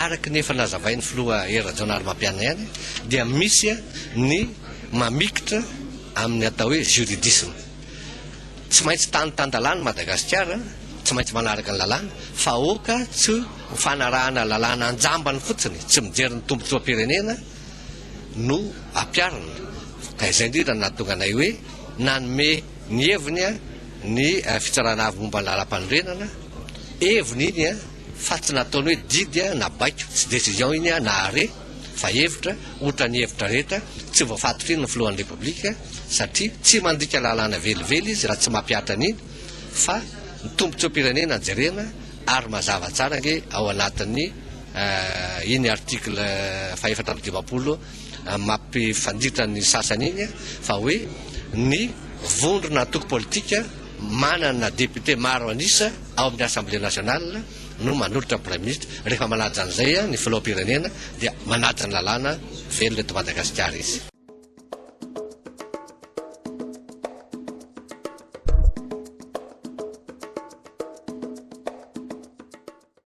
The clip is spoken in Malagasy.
araka ny fanazavain'ny filoha Rajaonary Mampianina ihany dia misy ny mamikitra amin'ny atao hoe juridisme. Tsy maintsy tantandalàna Madagasikara, tsy maintsy manaraka ny lalàna, fa oka tsy fanarahana lalàna anjambany fotsiny, tsy mijery ny tombontsoam-pirenena no ampiarina. Ka izay indrindra nahatonga anay hoe nanome ny heviny ny fitsarana avy momba ny lalam-panorenana, heviny iny fa tsy nataony hoe didy na baiko, tsy décision iny na are, fa hevitra, ohatra ny hevitra rehetra, tsy voafatorina ny filohan'ny Repoblika, satria tsy mandika lalàna velively izy raha tsy mampiatra an'iny, fa ny tombontsoam-pirenena jerena ary mazava tsara nge ao anatin'ny iny article faefatra amby dimampolo mampifanditra ny sasany iny fa hoe ny vondrona antoko politika manana député maro anisa ao amin'ny Assemblée nationale no manolotra ny Premier ministre. Rehefa manaja an'izay ny filoham-pirenena dia manaja ny lalàna velona eto Madagasikara izy.